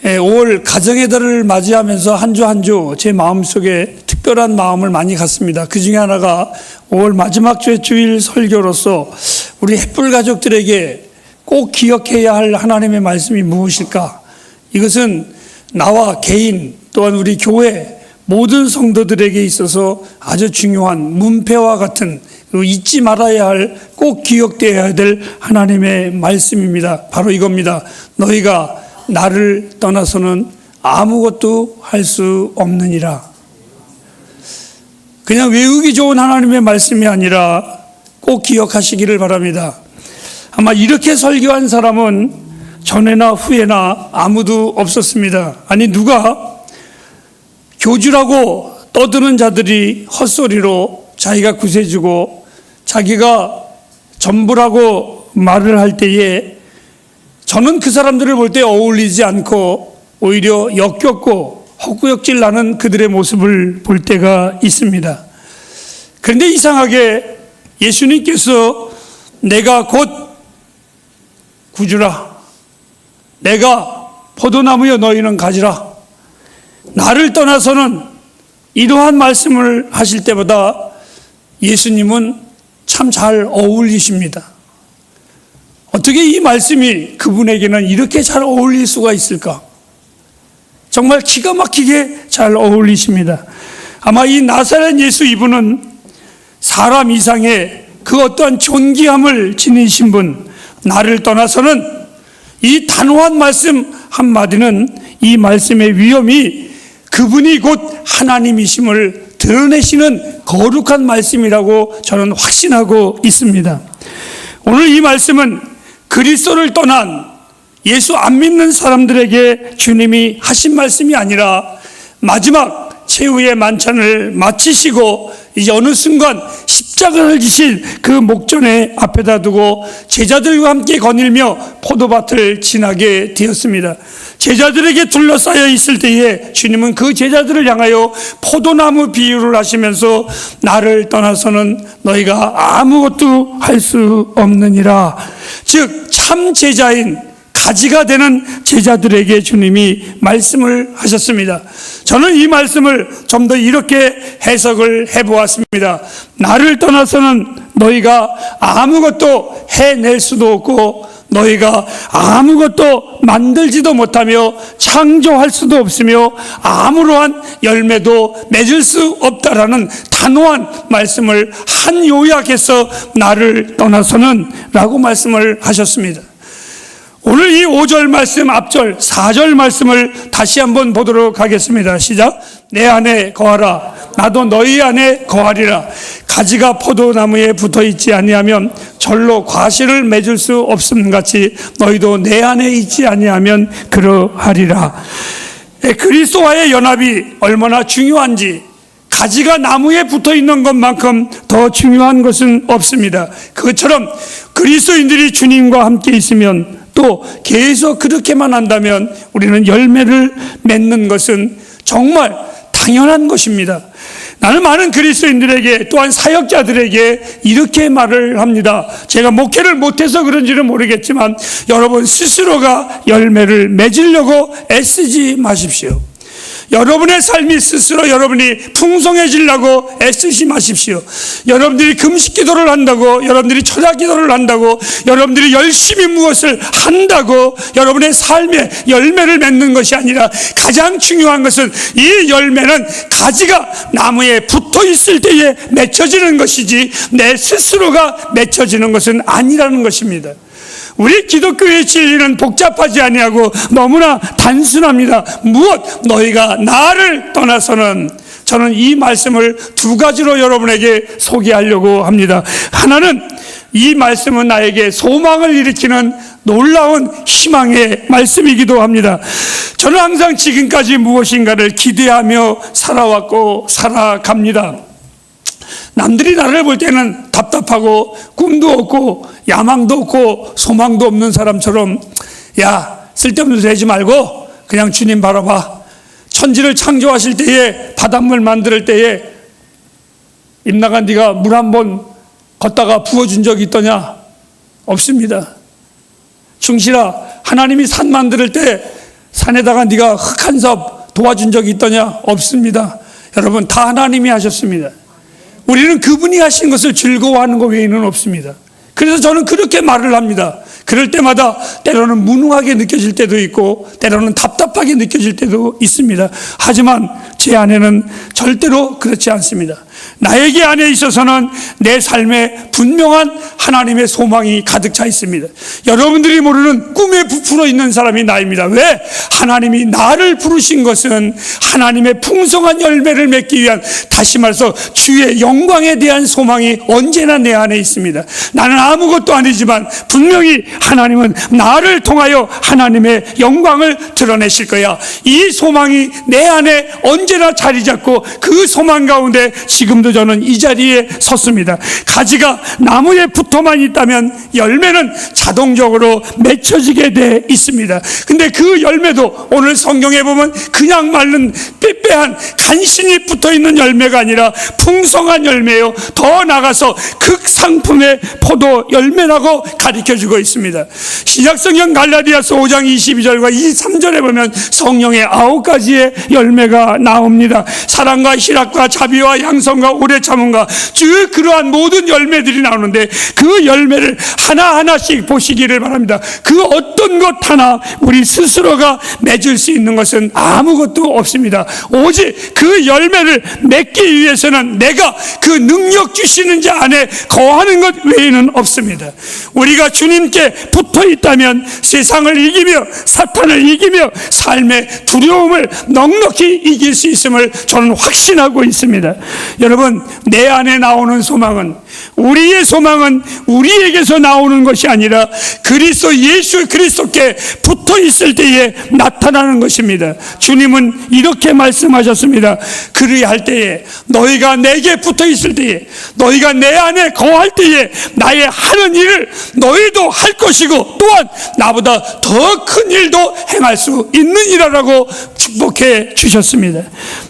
올 가정의 달을 맞이하면서 한 주 한 주 제 마음속에 특별한 마음을 많이 갖습니다. 그 중에 하나가 5월 마지막 주의 주일 설교로서 우리 햇불 가족들에게 꼭 기억해야 할 하나님의 말씀이 무엇일까? 이것은 나와 개인 또한 우리 교회 모든 성도들에게 있어서 아주 중요한 문패와 같은, 잊지 말아야 할, 꼭 기억되어야 될 하나님의 말씀입니다. 바로 이겁니다. 너희가 나를 떠나서는 아무것도 할 수 없느니라. 그냥 외우기 좋은 하나님의 말씀이 아니라 꼭 기억하시기를 바랍니다. 아마 이렇게 설교한 사람은 전에나 후에나 아무도 없었습니다. 아니, 누가 교주라고 떠드는 자들이 헛소리로 자기가 구세주고 자기가 전부라고 말을 할 때에 저는 그 사람들을 볼 때 어울리지 않고 오히려 역겹고 헛구역질 나는 그들의 모습을 볼 때가 있습니다. 그런데 이상하게 예수님께서 내가 곧 구주라, 내가 포도나무여 너희는 가지라, 나를 떠나서는, 이러한 말씀을 하실 때보다 예수님은 참 잘 어울리십니다. 어떻게 이 말씀이 그분에게는 이렇게 잘 어울릴 수가 있을까? 정말 기가 막히게 잘 어울리십니다. 아마 이 나사렛 예수, 이분은 사람 이상의 그 어떠한 존귀함을 지니신 분, 나를 떠나서는, 이 단호한 말씀 한마디는 이 말씀의 위엄이 그분이 곧 하나님이심을 드러내시는 거룩한 말씀이라고 저는 확신하고 있습니다. 오늘 이 말씀은 그리스도를 떠난 예수 안 믿는 사람들에게 주님이 하신 말씀이 아니라 마지막 최후의 만찬을 마치시고 이제 어느 순간 십자가를 지실 그 목전에 앞에다 두고 제자들과 함께 거닐며 포도밭을 지나게 되었습니다. 제자들에게 둘러싸여 있을 때에 주님은 그 제자들을 향하여 포도나무 비유를 하시면서 나를 떠나서는 너희가 아무것도 할 수 없느니라. 즉 참 제자인 가지가 되는 제자들에게 주님이 말씀을 하셨습니다. 저는 이 말씀을 좀 더 이렇게 해석을 해보았습니다. 나를 떠나서는 너희가 아무것도 해낼 수도 없고 너희가 아무것도 만들지도 못하며 창조할 수도 없으며 아무러한 열매도 맺을 수 없다라는 단호한 말씀을 한 요약해서 나를 떠나서는 라고 말씀을 하셨습니다. 오늘 이 5절 말씀 앞절 4절 말씀을 다시 한번 보도록 하겠습니다. 시작. 내 안에 거하라, 나도 너희 안에 거하리라. 가지가 포도나무에 붙어있지 아니하면 절로 과실을 맺을 수 없음 같이 너희도 내 안에 있지 아니하면 그러하리라. 그리스도와의 연합이 얼마나 중요한지, 가지가 나무에 붙어있는 것만큼 더 중요한 것은 없습니다. 그것처럼 그리스도인들이 주님과 함께 있으면, 또 계속 그렇게만 한다면 우리는 열매를 맺는 것은 정말 당연한 것입니다. 나는 많은 그리스도인들에게, 또한 사역자들에게 이렇게 말을 합니다. 제가 목회를 못해서 그런지는 모르겠지만 여러분 스스로가 열매를 맺으려고 애쓰지 마십시오. 여러분의 삶이 스스로 여러분이 풍성해지려고 애쓰지 마십시오. 여러분들이 금식 기도를 한다고, 여러분들이 철야 기도를 한다고, 여러분들이 열심히 무엇을 한다고 여러분의 삶에 열매를 맺는 것이 아니라 가장 중요한 것은 이 열매는 가지가 나무에 붙어 있을 때에 맺혀지는 것이지 내 스스로가 맺혀지는 것은 아니라는 것입니다. 우리 기독교의 진리는 복잡하지 아니하고 너무나 단순합니다. 무엇? 너희가 나를 떠나서는. 저는 이 말씀을 두 가지로 여러분에게 소개하려고 합니다. 하나는 이 말씀은 나에게 소망을 일으키는 놀라운 희망의 말씀이기도 합니다. 저는 항상 지금까지 무엇인가를 기대하며 살아왔고 살아갑니다. 남들이 나를 볼 때는 답답하고 꿈도 없고 야망도 없고 소망도 없는 사람처럼, 야, 쓸데없는 소리 하지 말고 그냥 주님 바라봐. 천지를 창조하실 때에, 바닷물 만들 때에 임나간 네가 물 한 번 걷다가 부어준 적이 있더냐? 없습니다. 충실아, 하나님이 산 만들 때 산에다가 네가 흙 한 섭 도와준 적이 있더냐? 없습니다. 여러분, 다 하나님이 하셨습니다. 우리는 그분이 하신 것을 즐거워하는 것 외에는 없습니다. 그래서 저는 그렇게 말을 합니다. 그럴 때마다 때로는 무능하게 느껴질 때도 있고 때로는 답답하게 느껴질 때도 있습니다. 하지만 제 안에는 절대로 그렇지 않습니다. 나에게 안에 있어서는 내 삶에 분명한 하나님의 소망이 가득 차 있습니다. 여러분들이 모르는 꿈에 부풀어 있는 사람이 나입니다. 왜? 하나님이 나를 부르신 것은 하나님의 풍성한 열매를 맺기 위한, 다시 말해서 주의 영광에 대한 소망이 언제나 내 안에 있습니다. 나는 아무것도 아니지만 분명히 하나님은 나를 통하여 하나님의 영광을 드러내실 거야. 이 소망이 내 안에 언제나 자리 잡고 그 소망 가운데 지금도 저는 이 자리에 섰습니다. 가지가 나무에 붙어만 있다면 열매는 자동적으로 맺혀지게 돼 있습니다. 근데 그 열매도 오늘 성경에 보면 그냥 말른 빼빼한 간신히 붙어있는 열매가 아니라 풍성한 열매요, 더 나아가서 극상품의 포도 열매라고 가르쳐주고 있습니다. 신약성경 갈라디아서 5장 22절과 23절에 보면 성령의 9가지의 열매가 나옵니다. 사랑과 희락과 자비와 양성과 오래 참음과 즉 그러한 모든 열매들이 나오는데 그 열매를 하나하나씩 보시기를 바랍니다. 그 어떤 것 하나 우리 스스로가 맺을 수 있는 것은 아무것도 없습니다. 오직 그 열매를 맺기 위해서는 내가 그 능력 주시는 자 안에 거하는 것 외에는 없습니다. 우리가 주님께 붙어 있다면 세상을 이기며 사탄을 이기며 삶의 두려움을 넉넉히 이길 수 있음을 저는 확신하고 있습니다. 여러분, 내 안에 나오는 소망은, 우리의 소망은 우리에게서 나오는 것이 아니라 그리스도 예수 그리스도께 붙어 있을 때에 나타나는 것입니다. 주님은 이렇게 말씀하셨습니다. 그리할 때에, 너희가 내게 붙어 있을 때에, 너희가 내 안에 거할 때에 나의 하는 일을 너희도 할 것이고 또한 나보다 더 큰 일도 행할 수 있느니라라고 축복해 주셨습니다.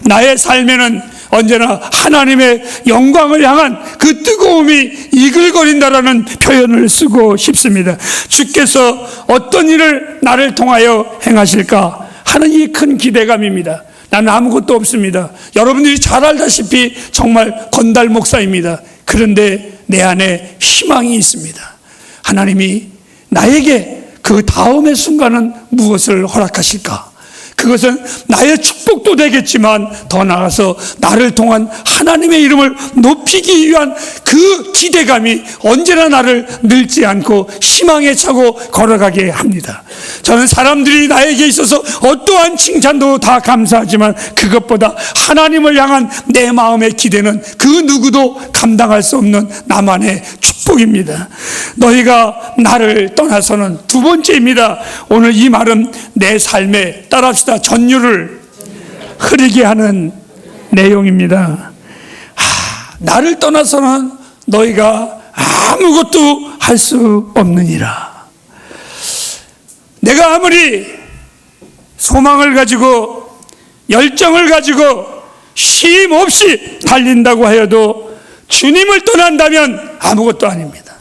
나의 삶에는 언제나 하나님의 영광을 향한 그 뜨거움이 이글거린다라는 표현을 쓰고 싶습니다. 주께서 어떤 일을 나를 통하여 행하실까 하는 이 큰 기대감입니다. 나는 아무것도 없습니다. 여러분들이 잘 알다시피 정말 건달 목사입니다. 그런데 내 안에 희망이 있습니다. 하나님이 나에게 그 다음의 순간은 무엇을 허락하실까? 그것은 나의 축복도 되겠지만 더 나아가서 나를 통한 하나님의 이름을 높이기 위한 그 기대감이 언제나 나를 늙지 않고 희망에 차고 걸어가게 합니다. 저는 사람들이 나에게 있어서 어떠한 칭찬도 다 감사하지만 그것보다 하나님을 향한 내 마음의 기대는 그 누구도 감당할 수 없는 나만의 축복입니다. 너희가 나를 떠나서는, 두 번째입니다. 오늘 이 말은 내 삶에, 따라합시다, 전율을 흐르게 하는 내용입니다. 나를 떠나서는 너희가 아무것도 할 수 없느니라. 내가 아무리 소망을 가지고 열정을 가지고 쉼 없이 달린다고 하여도 주님을 떠난다면 아무것도 아닙니다.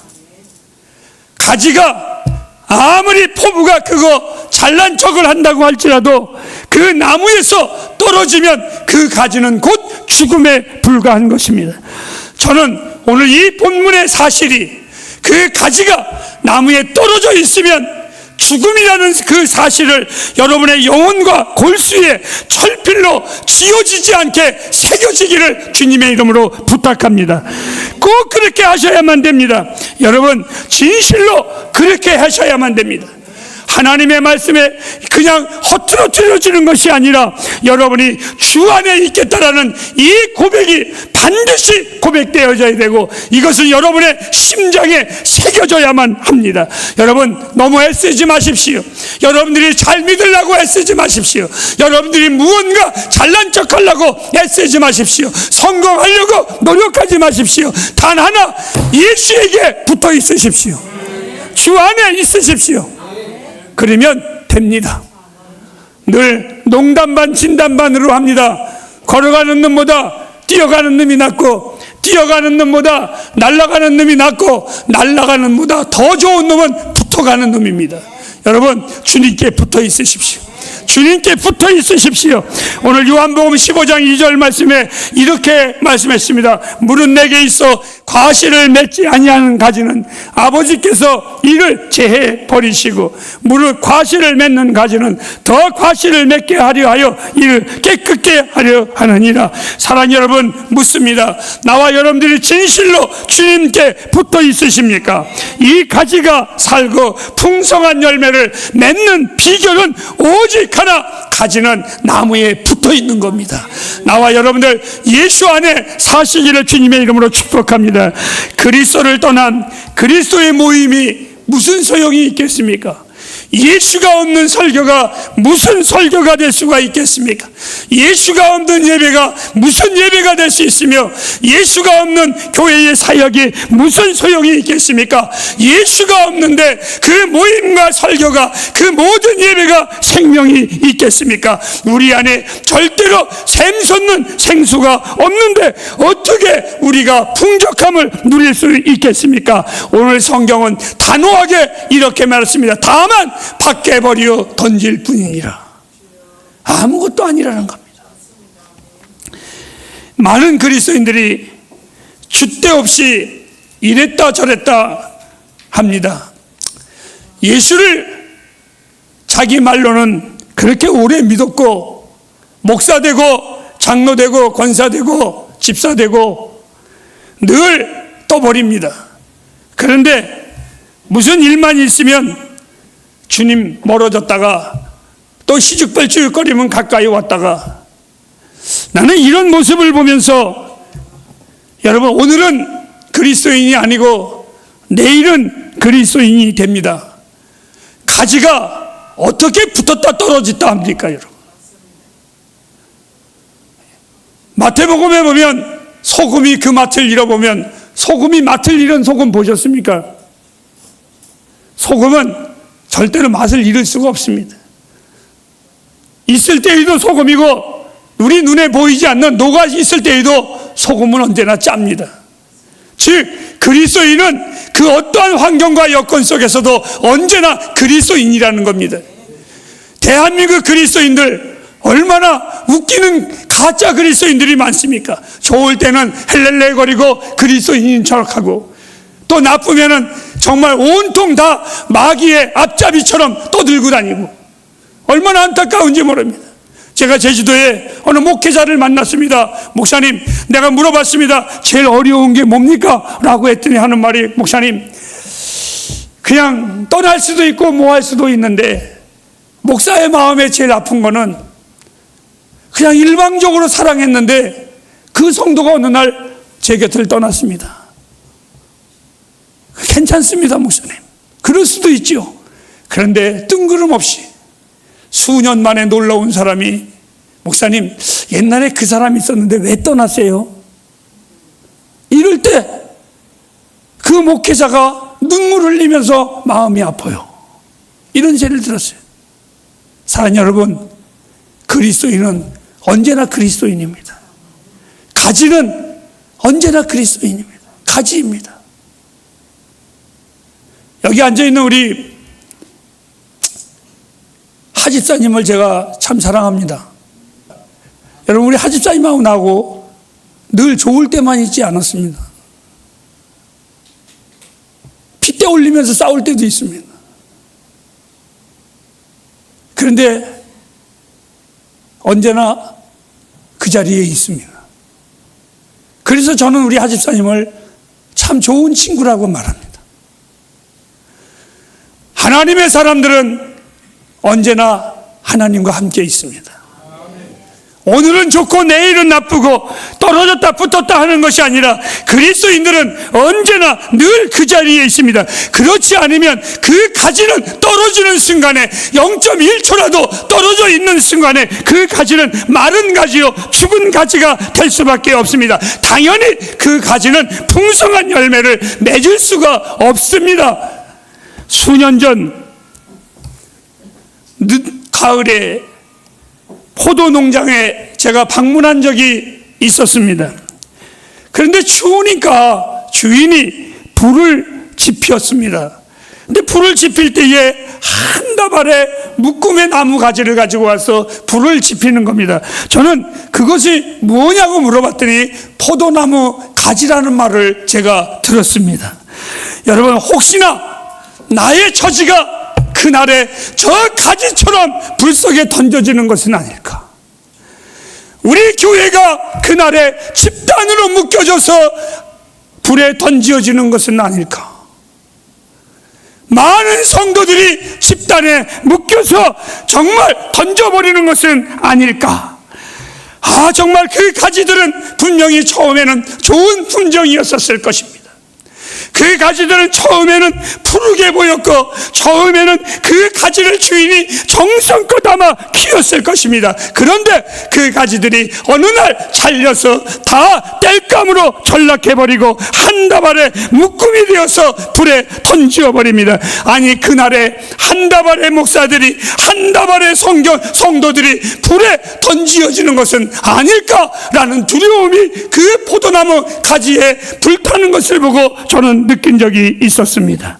가지가 아무리 포부가 크고 잘난 척을 한다고 할지라도 그 나무에서 떨어지면 그 가지는 곧 죽음에 불과한 것입니다. 저는 오늘 이 본문의 사실이, 그 가지가 나무에 떨어져 있으면 죽음이라는 그 사실을 여러분의 영혼과 골수에 철필로 지워지지 않게 새겨지기를 주님의 이름으로 부탁합니다. 꼭 그렇게 하셔야만 됩니다. 여러분, 진실로 그렇게 하셔야만 됩니다. 하나님의 말씀에 그냥 허투루트려지는 것이 아니라 여러분이 주 안에 있겠다라는 이 고백이 반드시 고백되어져야 되고, 이것은 여러분의 심장에 새겨져야만 합니다. 여러분, 너무 애쓰지 마십시오. 여러분들이 잘 믿으려고 애쓰지 마십시오. 여러분들이 무언가 잘난 척하려고 애쓰지 마십시오. 성공하려고 노력하지 마십시오. 단 하나, 예수에게 붙어 있으십시오. 주 안에 있으십시오. 그러면 됩니다. 늘 농담 반 진담 반으로 합니다. 걸어가는 놈보다 뛰어가는 놈이 낫고, 뛰어가는 놈보다 날아가는 놈이 낫고, 날아가는 놈보다 더 좋은 놈은 붙어가는 놈입니다. 여러분, 주님께 붙어 있으십시오. 주님께 붙어 있으십시오. 오늘 요한복음 15장 2절 말씀에 이렇게 말씀했습니다. 물은 내게 있어 과실을 맺지 아니하는 가지는 아버지께서 이를 제해 버리시고, 물을 과실을 맺는 가지는 더 과실을 맺게 하려 하여 이를 깨끗게 하려 하느니라. 사랑하는 여러분, 묻습니다. 나와 여러분들이 진실로 주님께 붙어 있으십니까? 이 가지가 살고 풍성한 열매를 맺는 비결은 오직 하나, 가지는 나무에 붙어 있는 겁니다. 나와 여러분들 예수 안에 사시기를 주님의 이름으로 축복합니다. 그리스도를 떠난 그리스도의 모임이 무슨 소용이 있겠습니까? 예수가 없는 설교가 무슨 설교가 될 수가 있겠습니까? 예수가 없는 예배가 무슨 예배가 될 수 있으며, 예수가 없는 교회의 사역이 무슨 소용이 있겠습니까? 예수가 없는데 그 모임과 설교가, 그 모든 예배가 생명이 있겠습니까? 우리 안에 절대로 샘솟는 생수가 없는데 어떻게 우리가 풍족함을 누릴 수 있겠습니까? 오늘 성경은 단호하게 이렇게 말했습니다. 다만 밖에 버리어 던질 뿐이니라. 아무것도 아니라는 겁니다. 많은 그리스도인들이 줏대 없이 이랬다 저랬다 합니다. 예수를 자기 말로는 그렇게 오래 믿었고, 목사 되고 장로 되고 권사 되고 집사 되고 늘 떠버립니다. 그런데 무슨 일만 있으면 주님 멀어졌다가 또 시죽벌죽거리면 가까이 왔다가, 나는 이런 모습을 보면서 여러분, 오늘은 그리스도인이 아니고 내일은 그리스도인이 됩니다. 가지가 어떻게 붙었다 떨어졌다 합니까, 여러분? 마태복음에 보면 소금이 그 맛을 잃어보면, 소금이 맛을 잃은 소금 보셨습니까? 소금은 절대로 맛을 잃을 수가 없습니다. 있을 때에도 소금이고, 우리 눈에 보이지 않는 녹아 있을 때에도 소금은 언제나 짭니다. 즉 그리스도인은 그 어떠한 환경과 여건 속에서도 언제나 그리스도인이라는 겁니다. 대한민국 그리스도인들 얼마나 웃기는 가짜 그리스도인들이 많습니까? 좋을 때는 헬렐레 거리고 그리스도인인 척하고, 또 나쁘면은 정말 온통 다 마귀의 앞잡이처럼 떠들고 다니고, 얼마나 안타까운지 모릅니다. 제가 제주도에 어느 목회자를 만났습니다. 목사님, 내가 물어봤습니다. 제일 어려운 게 뭡니까? 라고 했더니 하는 말이, 목사님, 그냥 떠날 수도 있고 뭐 할 수도 있는데, 목사의 마음에 제일 아픈 거는 그냥 일방적으로 사랑했는데 그 성도가 어느 날 제 곁을 떠났습니다. 괜찮습니다, 목사님. 그럴 수도 있죠. 그런데 뜬구름없이 수년 만에 놀러 온 사람이, 목사님, 옛날에 그 사람이 있었는데 왜 떠났어요? 이럴 때 그 목회자가 눈물 흘리면서 마음이 아파요. 이런 예를 들었어요. 사랑하는 여러분, 그리스도인은 언제나 그리스도인입니다. 가지는 언제나 그리스도인입니다. 가지입니다. 여기 앉아있는 우리 하집사님을 제가 참 사랑합니다. 여러분, 우리 하집사님하고 나하고 늘 좋을 때만 있지 않았습니다. 핏대 올리면서 싸울 때도 있습니다. 그런데 언제나 그 자리에 있습니다. 그래서 저는 우리 하집사님을 참 좋은 친구라고 말합니다. 하나님의 사람들은 언제나 하나님과 함께 있습니다. 오늘은 좋고 내일은 나쁘고 떨어졌다 붙었다 하는 것이 아니라, 그리스도인들은 언제나 늘 그 자리에 있습니다. 그렇지 않으면 그 가지는 떨어지는 순간에, 0.1초라도 떨어져 있는 순간에 그 가지는 마른 가지요, 죽은 가지가 될 수밖에 없습니다. 당연히 그 가지는 풍성한 열매를 맺을 수가 없습니다. 수년 전 가을에 포도 농장에 제가 방문한 적이 있었습니다. 그런데 추우니까 주인이 불을 지폈습니다. 근데 불을 지필 때에 한 다발에 묶음의 나무 가지를 가지고 와서 불을 지피는 겁니다. 저는 그것이 뭐냐고 물어봤더니 포도나무 가지라는 말을 제가 들었습니다. 여러분, 혹시나 나의 처지가 그날에 저 가지처럼 불 속에 던져지는 것은 아닐까? 우리 교회가 그날에 집단으로 묶여져서 불에 던져지는 것은 아닐까? 많은 성도들이 집단에 묶여서 정말 던져버리는 것은 아닐까? 정말 그 가지들은 분명히 처음에는 좋은 품종이었었을 것입니다. 그 가지들은 처음에는 푸르게 보였고, 처음에는 그 가지를 주인이 정성껏 아마 키웠을 것입니다. 그런데 그 가지들이 어느 날 잘려서 다 땔감으로 전락해버리고 한 다발의 묶음이 되어서 불에 던지어버립니다. 아니, 그날에 한 다발의 목사들이, 한 다발의 성도들이 불에 던지어지는 것은 아닐까라는 두려움이 그 포도나무 가지에 불타는 것을 보고 저는 느낀 적이 있었습니다.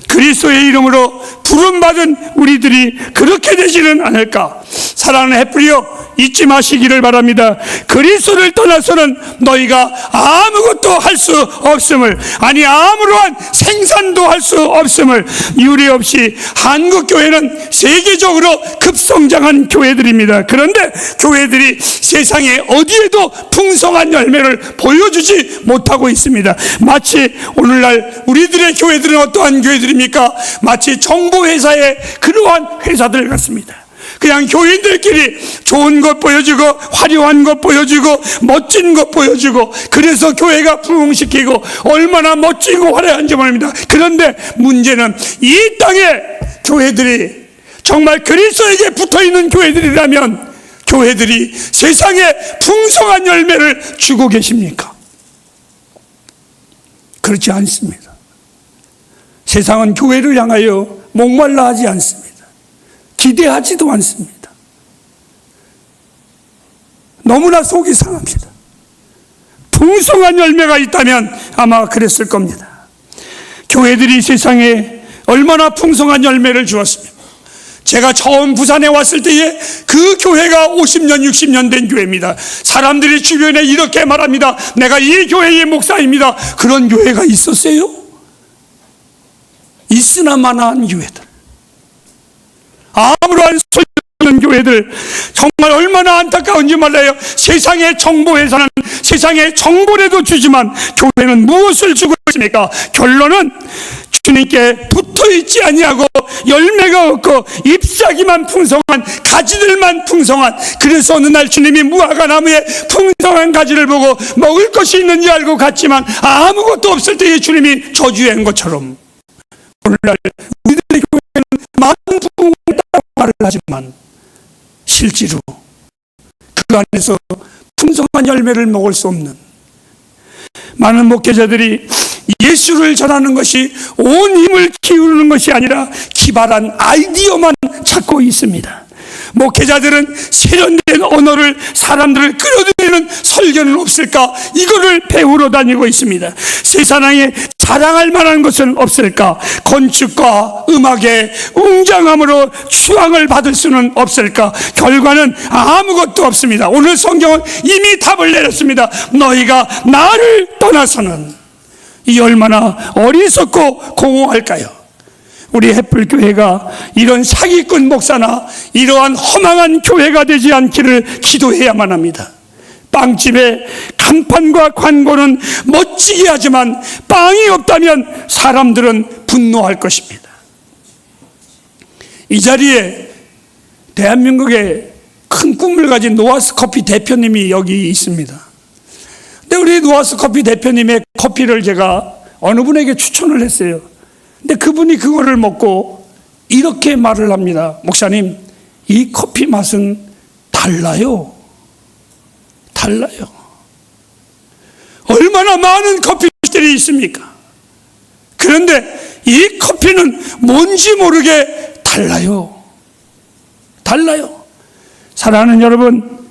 그리스도의 이름으로 부름받은 우리들이 그렇게 되지는 않을까? 사랑하는 햇불이여, 잊지 마시기를 바랍니다. 그리스도를 떠나서는 너희가 아무것도 할 수 없음을, 아니 아무러한 생산도 할 수 없음을 유례없이 한국교회는 세계적으로 급성장한 교회들입니다. 그런데 교회들이 세상에 어디에도 풍성한 열매를 보여주지 못하고 있습니다. 마치 오늘날 우리들의 교회들은 어떠한 교회들입니까? 마치 정보회사의 그러한 회사들 같습니다. 그냥 교인들끼리 좋은 것 보여주고, 화려한 것 보여주고, 멋진 것 보여주고, 그래서 교회가 부흥시키고 얼마나 멋지고 화려한지 모릅니다. 그런데 문제는 이 땅의 교회들이 정말 그리스도에게 붙어있는 교회들이라면 교회들이 세상에 풍성한 열매를 주고 계십니까? 그렇지 않습니다. 세상은 교회를 향하여 목말라 하지 않습니다. 기대하지도 않습니다. 너무나 속이 상합니다. 풍성한 열매가 있다면 아마 그랬을 겁니다. 교회들이 세상에 얼마나 풍성한 열매를 주었습니까? 제가 처음 부산에 왔을 때에 그 교회가 50년, 60년 된 교회입니다. 사람들이 주변에 이렇게 말합니다. 내가 이 교회의 목사입니다. 그런 교회가 있었어요? 있으나 마나한 교회들, 아무런 소리 없는 교회들, 정말 얼마나 안타까운지 몰라요. 세상의 정보회사는 세상에 정보라도 주지만 교회는 무엇을 주고 있습니까? 결론은 주님께 붙어있지 아니하고 열매가 없고 잎사귀만 풍성한, 가지들만 풍성한, 그래서 어느 날 주님이 무화과 나무에 풍성한 가지를 보고 먹을 것이 있는지 알고 갔지만 아무것도 없을 때에 주님이 저주한 것처럼 오늘날 우리들의 교회는 많은 부흥을 했다고 말을 하지만 실제로 그 안에서 풍성한 열매를 먹을 수 없는 많은 목회자들이 예수를 전하는 것이 온 힘을 기울이는 것이 아니라 기발한 아이디어만 찾고 있습니다. 목회자들은 세련된 언어를, 사람들을 끌어들이는 설교는 없을까? 이거를 배우러 다니고 있습니다. 세상에 자랑할 만한 것은 없을까? 건축과 음악의 웅장함으로 추앙을 받을 수는 없을까? 결과는 아무것도 없습니다. 오늘 성경은 이미 답을 내렸습니다. 너희가 나를 떠나서는, 이 얼마나 어리석고 공허할까요? 우리 햇불교회가 이런 사기꾼 목사나 이러한 허망한 교회가 되지 않기를 기도해야만 합니다. 빵집에 간판과 광고는 멋지게 하지만 빵이 없다면 사람들은 분노할 것입니다. 이 자리에 대한민국의 큰 꿈을 가진 노아스 커피 대표님이 여기 있습니다. 근데 우리 노아스 커피 대표님의 커피를 제가 어느 분에게 추천을 했어요. 근데 그분이 그거를 먹고 이렇게 말을 합니다. 목사님, 이 커피 맛은 달라요. 달라요. 얼마나 많은 커피들이 있습니까? 그런데 이 커피는 뭔지 모르게 달라요. 달라요. 사랑하는 여러분,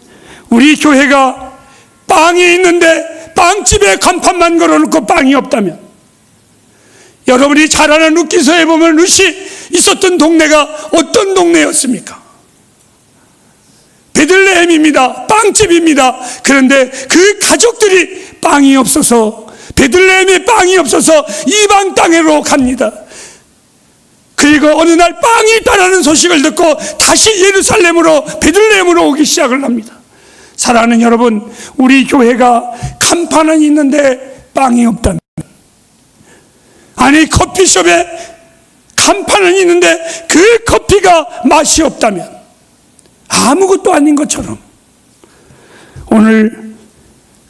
우리 교회가 빵이 있는데 빵집에 간판만 걸어놓고 빵이 없다면, 여러분이 잘 아는 루키서에 보면 룻이 있었던 동네가 어떤 동네였습니까? 베들레헴입니다. 빵집입니다. 그런데 그 가족들이 빵이 없어서, 베들레헴에 빵이 없어서 이방 땅으로 갑니다. 그리고 어느 날 빵이 있다라는 소식을 듣고 다시 예루살렘으로, 베들레헴으로 오기 시작을 합니다. 사랑하는 여러분, 우리 교회가 간판은 있는데 빵이 없다면, 아니 커피숍에 간판은 있는데 그 커피가 맛이 없다면, 아무것도 아닌 것처럼 오늘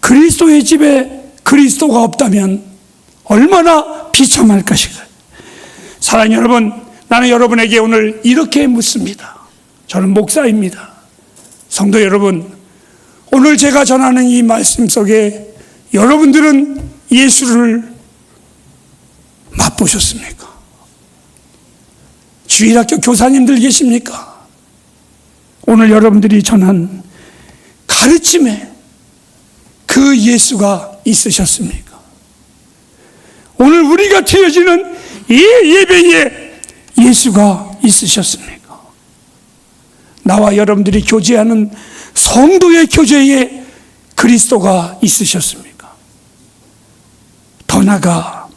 그리스도의 집에 그리스도가 없다면 얼마나 비참할 것인가. 사랑하는 여러분, 나는 여러분에게 오늘 이렇게 묻습니다. 저는 목사입니다. 성도 여러분, 오늘 제가 전하는 이 말씀 속에 여러분들은 예수를 맛보셨습니까? 주일학교 교사님들 계십니까? 오늘 여러분들이 전한 가르침에 그 예수가 있으셨습니까? 오늘 우리가 드려지는 이 예배에 예수가 있으셨습니까? 나와 여러분들이 교제하는 성도의 교제에 그리스도가 있으셨습니까? 더 나아가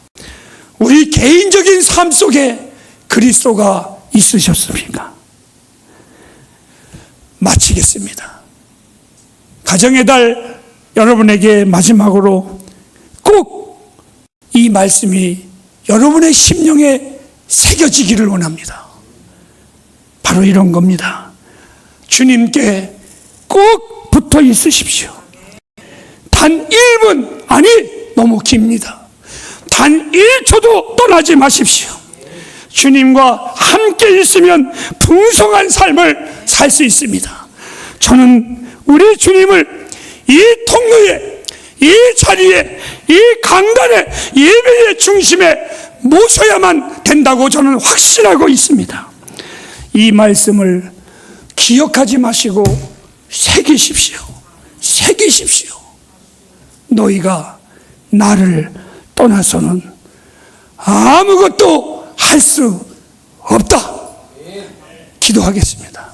우리 개인적인 삶 속에 그리스도가 있으셨습니까? 마치겠습니다. 가정의 달 여러분에게 마지막으로 꼭 이 말씀이 여러분의 심령에 새겨지기를 원합니다. 바로 이런 겁니다. 주님께 꼭 붙어 있으십시오. 단 1분, 아니 너무 깁니다. 단 1초도 떠나지 마십시오. 주님과 함께 있으면 풍성한 삶을 살 수 있습니다. 저는 우리 주님을 이 통로에, 이 자리에, 이 강단의 예배의 중심에 모셔야만 된다고 저는 확신하고 있습니다. 이 말씀을 기억하지 마시고 새기십시오. 새기십시오. 너희가 나를 떠나서는 아무것도 할 수 없다. 기도하겠습니다.